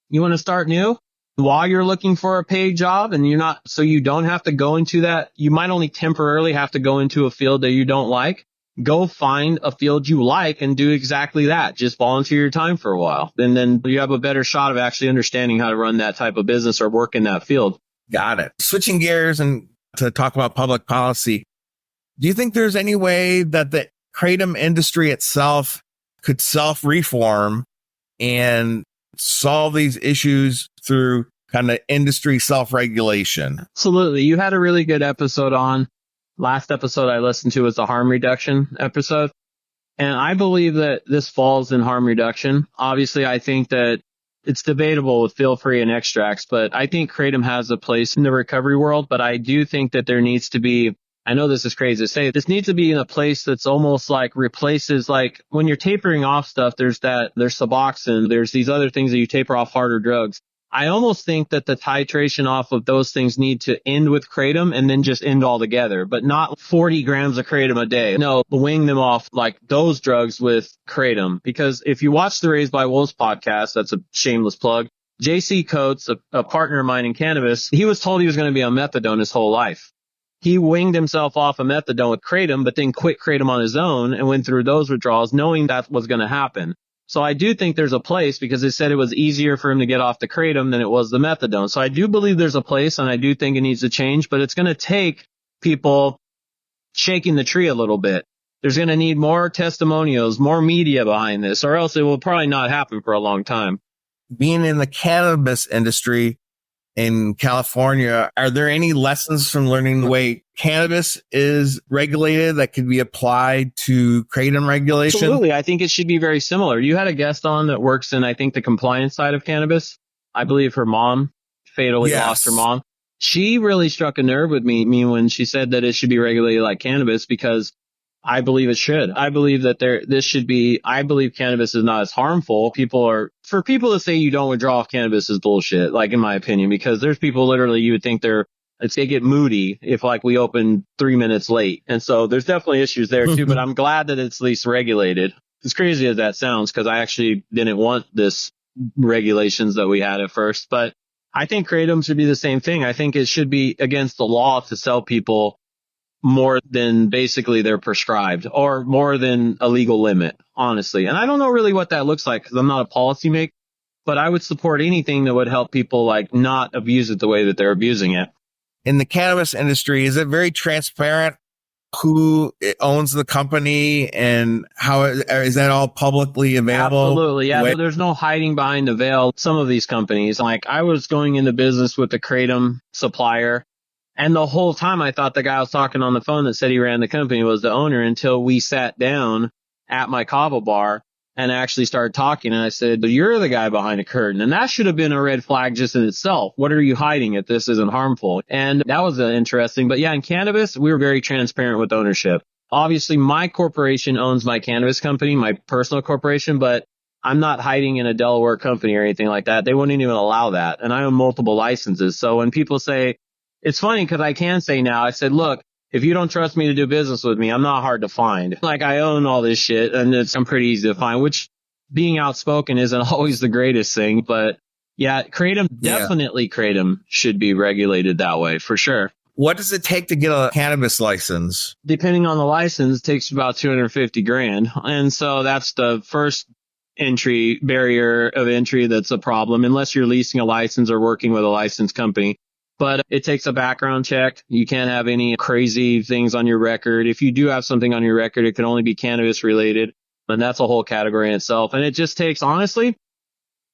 you want to start new while you're looking for a paid job, and so you don't have to go into that. You might only temporarily have to go into a field that you don't like. Go find a field you like and do exactly that. Just volunteer your time for a while. And then you have a better shot of actually understanding how to run that type of business or work in that field. Got it. Switching gears and to talk about public policy, do you think there's any way that the kratom industry itself could self-reform and solve these issues through kind of industry self-regulation? Absolutely. You had a really good episode on. Last episode I listened to was the harm reduction episode. And I believe that this falls in harm reduction. Obviously, I think that it's debatable with feel-free and extracts, but I think kratom has a place in the recovery world. But I do think that there needs to be, I know this is crazy to say, this needs to be in a place that's almost like replaces, like when you're tapering off stuff, there's Suboxone, there's these other things that you taper off harder drugs. I almost think that the titration off of those things need to end with kratom and then just end altogether, but not 40 grams of kratom a day. No, wing them off like those drugs with kratom. Because if you watch the Raised by Wolves podcast, that's a shameless plug, JC Coates, a partner of mine in cannabis, he was told he was going to be on methadone his whole life. He winged himself off of methadone with kratom, but then quit kratom on his own and went through those withdrawals knowing that was going to happen. So I do think there's a place, because they said it was easier for him to get off the kratom than it was the methadone. So I do believe there's a place, and I do think it needs to change, but it's going to take people shaking the tree a little bit. There's going to need more testimonials, more media behind this, or else it will probably not happen for a long time. Being in the cannabis industry in California, are there any lessons from learning the way cannabis is regulated that could be applied to kratom regulation? Absolutely. I think it should be very similar. You had a guest on that works in, I think, the compliance side of cannabis. I believe her mom fatally lost her mom. She really struck a nerve with me when she said that it should be regulated like cannabis, because I believe it should. I believe that I believe cannabis is not as harmful. For people to say you don't withdraw off cannabis is bullshit, like in my opinion, because there's people literally you would think they get moody if like we open 3 minutes late. And so there's definitely issues there too, but I'm glad that it's at least regulated. As crazy as that sounds, because I actually didn't want this regulations that we had at first, but I think kratom should be the same thing. I think it should be against the law to sell people more than basically they're prescribed, or more than a legal limit, honestly. And I don't know really what that looks like, because I'm not a policymaker, but I would support anything that would help people like not abuse it the way that they're abusing it. In the cannabis industry, is it very transparent who owns the company and how is that all publicly available? Absolutely. Yeah. There's no hiding behind the veil. Some of these companies, like I was going into business with the kratom supplier. And the whole time I thought the guy I was talking on the phone that said he ran the company was the owner until we sat down at my kava bar and actually started talking. And I said, but you're the guy behind the curtain. And that should have been a red flag just in itself. What are you hiding if this isn't harmful? And that was interesting. But yeah, in cannabis, we were very transparent with ownership. Obviously, my corporation owns my cannabis company, my personal corporation, but I'm not hiding in a Delaware company or anything like that. They wouldn't even allow that. And I own multiple licenses. So when people say, it's funny because I can say now, I said, look, if you don't trust me to do business with me, I'm not hard to find. Like I own all this shit and I'm pretty easy to find, which being outspoken isn't always the greatest thing. But yeah, definitely kratom should be regulated that way for sure. What does it take to get a cannabis license? Depending on the license, it takes about $250,000. And so that's the first barrier of entry that's a problem, unless you're leasing a license or working with a licensed company. But it takes a background check. You can't have any crazy things on your record. If you do have something on your record, it can only be cannabis related. And that's a whole category in itself. And it just takes, honestly,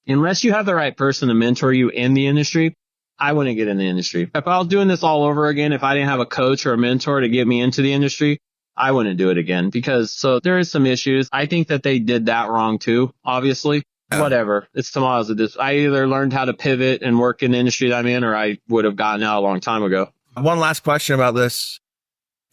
unless you have the right person to mentor you in the industry, I wouldn't get in the industry. If I was doing this all over again, if I didn't have a coach or a mentor to get me into the industry, I wouldn't do it again so there is some issues. I think that they did that wrong too, obviously. Whatever. It's tomatoes at this. I either learned how to pivot and work in the industry that I'm in, or I would have gotten out a long time ago. One last question about this.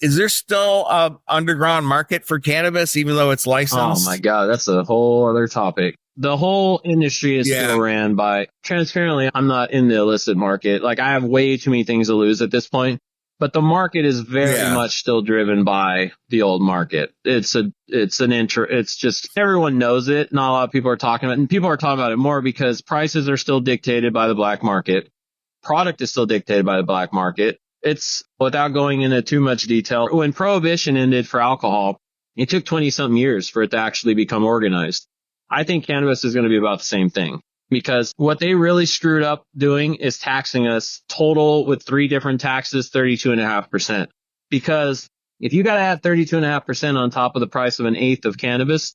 Is there still an underground market for cannabis, even though it's licensed? Oh my God, that's a whole other topic. The whole industry is still ran by, transparently, I'm not in the illicit market. Like I have way too many things to lose at this point. But the market is very much still driven by the old market. It's just everyone knows it. Not a lot of people are talking about it. And people are talking about it more because prices are still dictated by the black market. Product is still dictated by the black market. It's without going into too much detail. When prohibition ended for alcohol, it took 20 something years for it to actually become organized. I think cannabis is going to be about the same thing. Because what they really screwed up doing is taxing us total with 3 different taxes, 32.5%. Because if you got to add 32.5% on top of the price of an eighth of cannabis,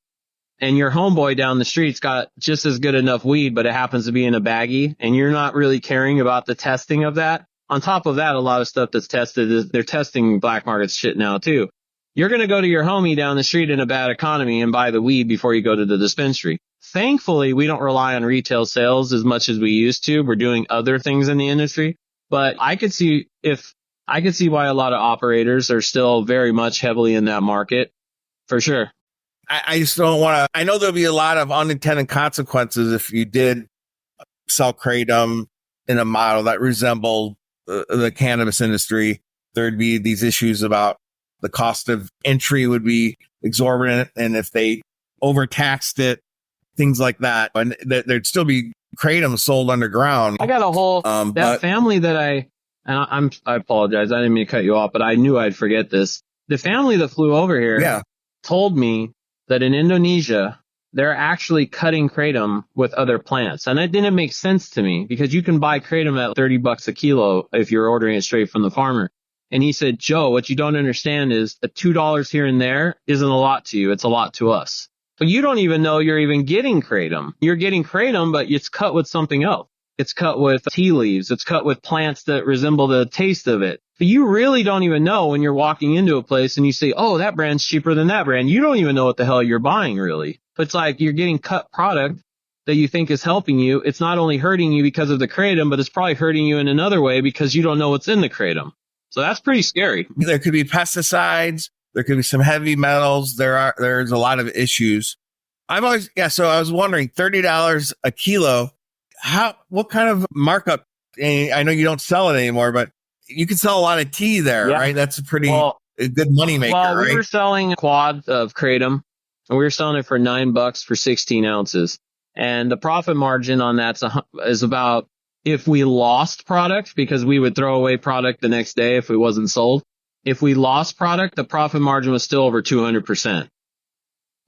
and your homeboy down the street's got just as good enough weed, but it happens to be in a baggie, and you're not really caring about the testing of that. On top of that, a lot of stuff that's tested, they're testing black market shit now too. You're going to go to your homie down the street in a bad economy and buy the weed before you go to the dispensary. Thankfully, we don't rely on retail sales as much as we used to. We're doing other things in the industry. But I could see why a lot of operators are still very much heavily in that market, for sure. I just don't want to. I know there'll be a lot of unintended consequences if you did sell kratom in a model that resembled the cannabis industry. There'd be these issues about the cost of entry would be exorbitant, and if they overtaxed it, things like that, and there'd still be kratom sold underground. I got a whole family that I apologize, I didn't mean to cut you off, but I knew I'd forget this. The family that flew over here told me that in Indonesia they're actually cutting kratom with other plants, and it didn't make sense to me because you can buy kratom at $30 a kilo if you're ordering it straight from the farmer. And he said, Joe, what you don't understand is that $2 here and there isn't a lot to you. It's a lot to us. But you don't even know you're even getting kratom. You're getting kratom, but it's cut with something else. It's cut with tea leaves. It's cut with plants that resemble the taste of it. But you really don't even know when you're walking into a place and you say, oh, that brand's cheaper than that brand. You don't even know what the hell you're buying, really. It's like you're getting cut product that you think is helping you. It's not only hurting you because of the kratom, but it's probably hurting you in another way because you don't know what's in the kratom. So that's pretty scary. There could be pesticides. There could be some heavy metals. There's a lot of issues. So I was wondering, $30 a kilo. What kind of markup? I know you don't sell it anymore, but you can sell a lot of tea there, right? That's a pretty good money maker, right? We were selling a quad of kratom, and we were selling it for $9 for 16 ounces. And the profit margin on that is about, if we lost product, because we would throw away product the next day if it wasn't sold. If we lost product, the profit margin was still over 200%.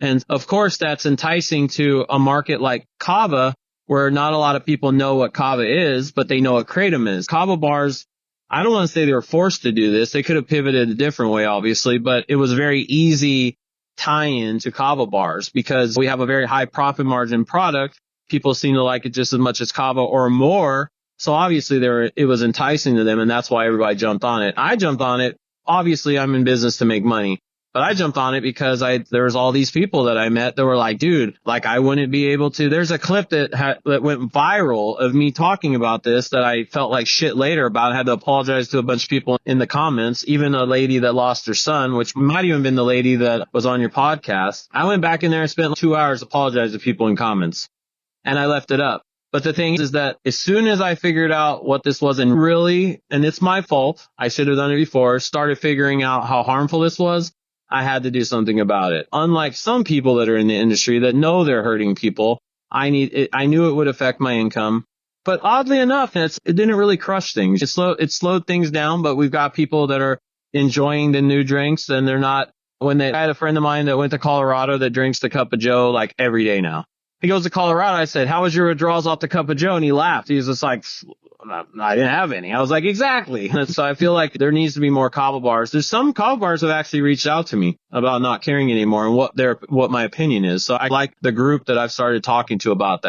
And of course, that's enticing to a market like kava, where not a lot of people know what kava is, but they know what kratom is. Kava bars, I don't want to say they were forced to do this. They could have pivoted a different way, obviously, but it was a very easy tie-in to kava bars because we have a very high profit margin product. People seem to like it just as much as kava or more. So obviously it was enticing to them, and that's why everybody jumped on it. I jumped on it. Obviously, I'm in business to make money. But I jumped on it because there was all these people that I met that were like, dude, like I wouldn't be able to. There's a clip that went viral of me talking about this that I felt like shit later about. I had to apologize to a bunch of people in the comments, even a lady that lost her son, which might even been the lady that was on your podcast. I went back in there and spent 2 hours apologizing to people in comments, and I left it up. But the thing is that as soon as I figured out what this was and it's my fault, I should have done it before, started figuring out how harmful this was, I had to do something about it. Unlike some people that are in the industry that know they're hurting people, I knew it would affect my income. But oddly enough, it didn't really crush things. It slowed things down, but we've got people that are enjoying the new drinks, and they're not. I had a friend of mine that went to Colorado that drinks the Cup of Joe like every day now. He goes to Colorado. I said, how was your withdrawals off the Cup of Joe? And he laughed. He was just like, I didn't have any. I was like, exactly. And so I feel like there needs to be more kava bars. There's some kava bars have actually reached out to me about not caring anymore and what my opinion is. So I like the group that I've started talking to about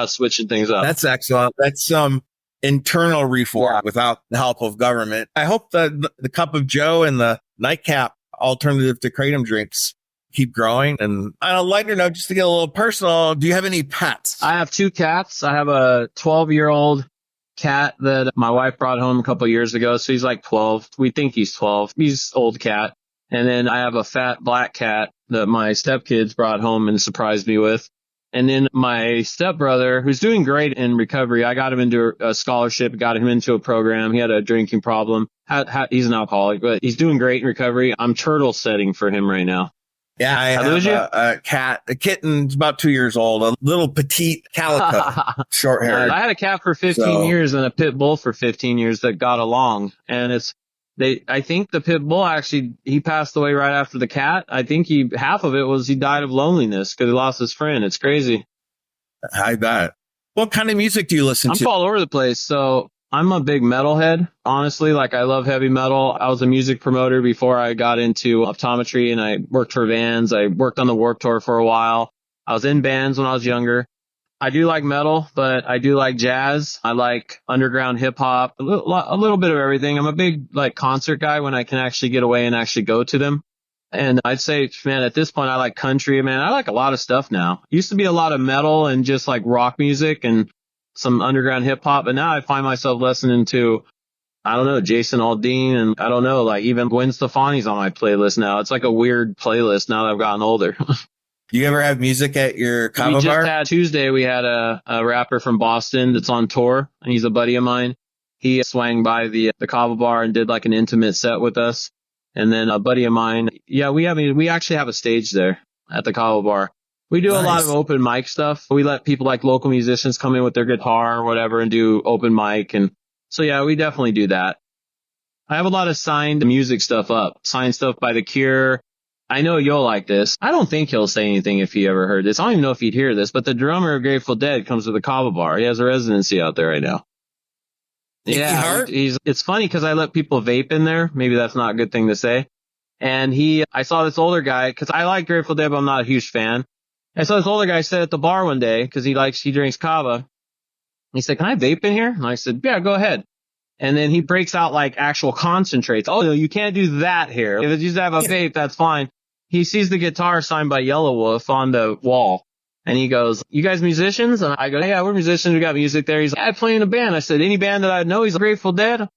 switching things up. That's excellent. That's some internal reform without the help of government. I hope the Cup of Joe and the nightcap alternative to kratom drinks keep growing. And on a lighter note, just to get a little personal, do you have any pets? I have 2 cats. I have a 12-year-old cat that my wife brought home a couple of years ago. So he's like 12. We think he's 12. He's old cat. And then I have a fat black cat that my stepkids brought home and surprised me with. And then my stepbrother, who's doing great in recovery, I got him into a scholarship, got him into a program. He had a drinking problem. He's an alcoholic, but he's doing great in recovery. I'm turtle setting for him right now. Yeah, I have a kitten, about 2 years old, a little petite calico, short hair. I had a cat for 15 years and a pit bull for 15 years that got along. And I think the pit bull actually, he passed away right after the cat. I think half of it was he died of loneliness because he lost his friend. It's crazy. I bet. What kind of music do you listen to? I'm all over the place. So I'm a big metalhead, honestly. Like, I love heavy metal. I was a music promoter before I got into optometry, and I worked for bands. I worked on the Warped Tour for a while. I was in bands when I was younger. I do like metal, but I do like jazz. I like underground hip hop, a little bit of everything. I'm a big concert guy when I can actually get away and actually go to them. And I'd say, man, at this point, I like country. Man, I like a lot of stuff now. Used to be a lot of metal and just like rock music and some underground hip hop, but now I find myself listening to, I don't know, Jason Aldean, and I don't know, like even Gwen Stefani's on my playlist now. It's like a weird playlist now that I've gotten older. Do you ever have music at your kava bar? Tuesday, we had a rapper from Boston that's on tour, and he's a buddy of mine. He swang by the kava bar and did like an intimate set with us. And then a buddy of mine, we actually have a stage there at the kava bar. We do a lot of open mic stuff. We let people like local musicians come in with their guitar or whatever and do open mic. And so, yeah, we definitely do that. I have a lot of signed music stuff up, signed stuff by The Cure. I know you'll like this. I don't think he'll say anything if he ever heard this. I don't even know if he'd hear this, but the drummer of Grateful Dead comes to the kava bar. He has a residency out there right now. Yeah, it's funny because I let people vape in there. Maybe that's not a good thing to say. And I saw this older guy because I like Grateful Dead, but I'm not a huge fan. I saw this older guy sit at the bar one day because he drinks kava. He said, "Can I vape in here?" And I said, "Yeah, go ahead." And then he breaks out like actual concentrates. "Oh, no, you can't do that here. If you just have a vape, that's fine." He sees the guitar signed by Yellow Wolf on the wall. And he goes, "You guys musicians?" And I go, "Yeah, we're musicians. We got music there." He's like, "I play in a band." I said, "Any band that I know?" He's like, "Grateful Dead." I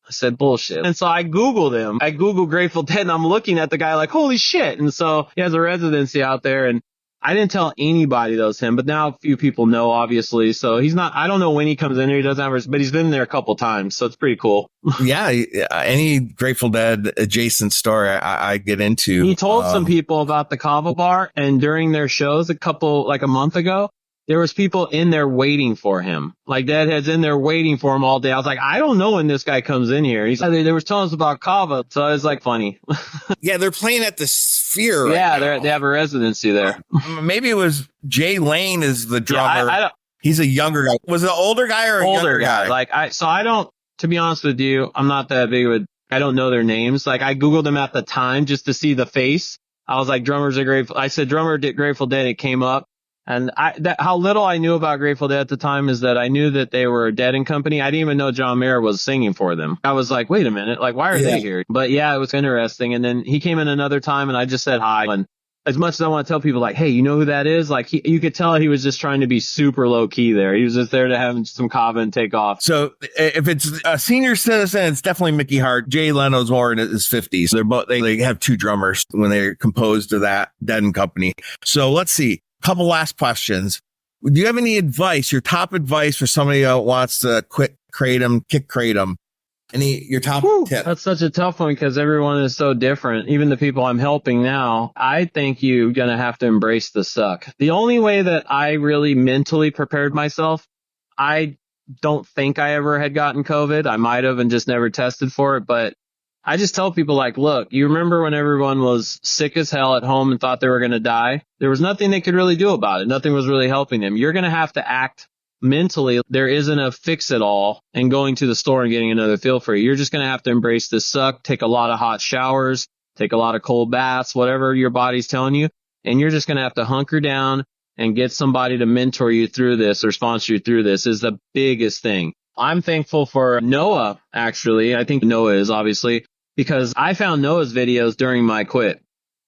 said, "Bullshit." And so I Googled him. I Googled Grateful Dead, and I'm looking at the guy like, holy shit. And so he has a residency out there, and I didn't tell anybody that was him, but now a few people know, obviously. So I don't know when he comes in here. He doesn't have, but he's been there a couple times. So it's pretty cool. Yeah. Any Grateful Dead adjacent story I get into. He told some people about the kava bar, and during their shows a month ago, there was people in there waiting for him. Like Deadheads in there waiting for him all day. I was like, I don't know when this guy comes in here. They were telling us about kava. So it was like funny. Yeah, they're playing at the Sphere. Yeah, they have a residency there. Maybe it was Jay Lane is the drummer. Yeah, he's a younger guy. Was it an older guy or a younger guy? I don't to be honest with you, I'm not that big with, I don't know their names. Like I Googled them at the time just to see the face. I was like, drummers are Grateful. I said drummer Grateful Dead. It came up. And how little I knew about Grateful Dead at the time is that I knew that they were a Dead and Company. I didn't even know John Mayer was singing for them. I was like, wait a minute, like, why are they here? But yeah, it was interesting. And then he came in another time and I just said hi. And as much as I want to tell people like, hey, you know who that is? Like you could tell he was just trying to be super low key there. He was just there to have some kava and take off. So if it's a senior citizen, it's definitely Mickey Hart. Jay Leno's more in his 50s. They're both, they have two drummers when they're composed to that Dead and Company. So let's see. Couple last questions. Do you have any advice, your top advice for somebody who wants to quit kratom, kick kratom? Your top tip? That's such a tough one because everyone is so different. Even the people I'm helping now, I think you're going to have to embrace the suck. The only way that I really mentally prepared myself, I don't think I ever had gotten COVID. I might have and just never tested for it, but I just tell people like, look, you remember when everyone was sick as hell at home and thought they were going to die? There was nothing they could really do about it. Nothing was really helping them. You're going to have to act mentally. There isn't a fix it all and going to the store and getting another feel for you. You're just going to have to embrace this suck, take a lot of hot showers, take a lot of cold baths, whatever your body's telling you. And you're just going to have to hunker down and get somebody to mentor you through this or sponsor you through this is the biggest thing. I'm thankful for Noah, actually. I think Noah is obviously because I found Noah's videos during my quit.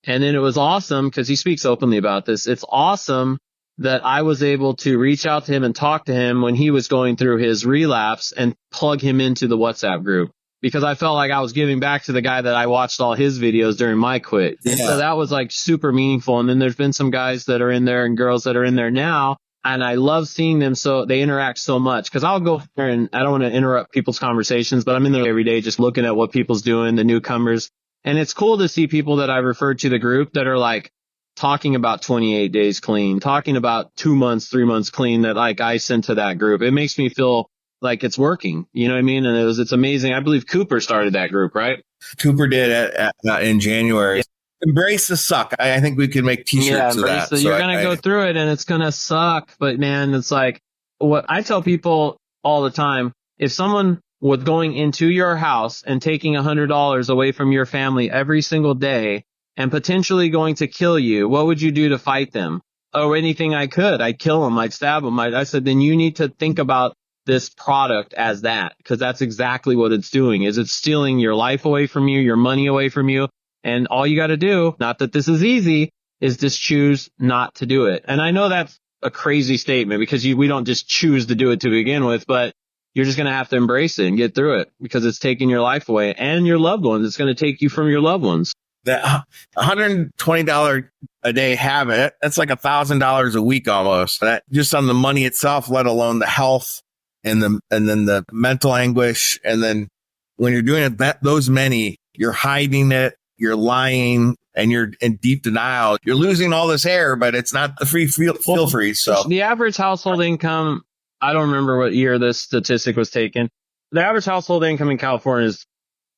And then it was awesome because he speaks openly about this. It's awesome that I was able to reach out to him and talk to him when he was going through his relapse and plug him into the WhatsApp group because I felt like I was giving back to the guy that I watched all his videos during my quit. Yeah. So that was like super meaningful. And then there's been some guys that are in there and girls that are in there now. And I love seeing them. So they interact so much because I'll go there and I don't want to interrupt people's conversations, but I'm in there every day just looking at what people's doing, the newcomers. And it's cool to see people that I referred to the group that are like talking about 28 days clean, talking about 2 months, 3 months clean that like I sent to that group. It makes me feel like it's working. You know what I mean? And it's amazing. I believe Cooper started that group, right? Cooper did in January. Yeah. Embrace the suck. I think we could make t-shirts of that. So you're going to go through it and it's going to suck. But man, it's like what I tell people all the time. If someone was going into your house and taking $100 away from your family every single day and potentially going to kill you, what would you do to fight them? Oh, anything I could. I'd kill them. I'd stab them. I said, then you need to think about this product as that because that's exactly what it's doing is it's stealing your life away from you, your money away from you. And all you got to do, not that this is easy, is just choose not to do it. And I know that's a crazy statement because we don't just choose to do it to begin with, but you're just going to have to embrace it and get through it because it's taking your life away and your loved ones. It's going to take you from your loved ones. That $120 a day habit, that's like $1,000 a week almost. That just on the money itself, let alone the health and then the mental anguish. And then when you're doing it, those many, you're hiding it. You're lying and you're in deep denial. You're losing all this hair, but it's not the feel free. So the average household income, I don't remember what year this statistic was taken. The average household income in California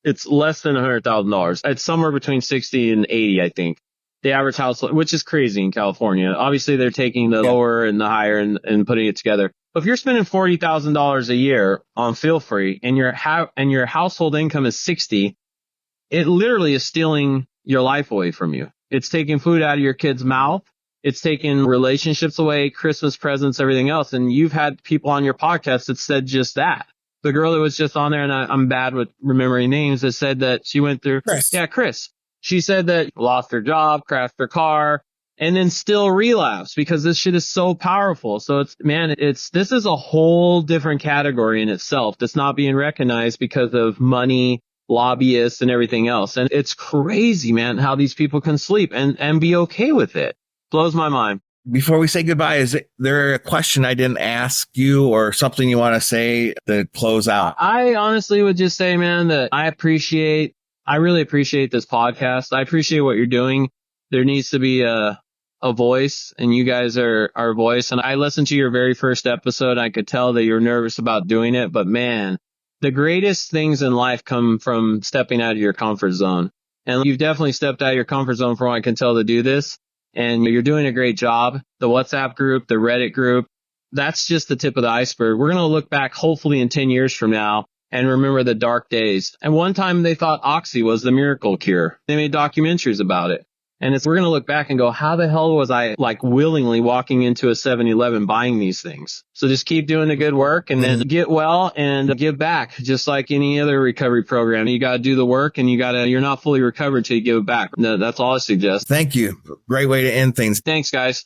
it's less than $100,000. It's somewhere between 60 and 80, I think. The average household, which is crazy in California. Obviously, they're taking the lower and the higher and putting it together. But if you're spending $40,000 a year on feel free and your household income is 60, it literally is stealing your life away from you. It's taking food out of your kid's mouth. It's taking relationships away, Christmas presents, everything else. And you've had people on your podcast that said just that. The girl that was just on there, and I'm bad with remembering names, that said that she went through. Chris. Yeah, Chris. She said that lost her job, crashed her car, and then still relapsed because this shit is so powerful. So this is a whole different category in itself that's not being recognized because of money, lobbyists and everything else. And it's crazy, man, how these people can sleep and be okay with it. Blows my mind. Before we say goodbye, is there a question I didn't ask you or something you want to say to close out? I honestly would just say, man, that I really appreciate this podcast. I appreciate what you're doing. There needs to be a voice, and you guys are our voice. And I listened to your very first episode. I could tell that you're nervous about doing it, but man, the greatest things in life come from stepping out of your comfort zone. And you've definitely stepped out of your comfort zone from what I can tell to do this. And you're doing a great job. The WhatsApp group, the Reddit group, that's just the tip of the iceberg. We're going to look back hopefully in 10 years from now and remember the dark days. And one time they thought Oxy was the miracle cure. They made documentaries about it. And we're going to look back and go, how the hell was I willingly walking into a 7-Eleven buying these things? So just keep doing the good work and then get well and give back, just like any other recovery program. You got to do the work and you're not fully recovered until you give it back. That's all I suggest. Thank you. Great way to end things. Thanks, guys.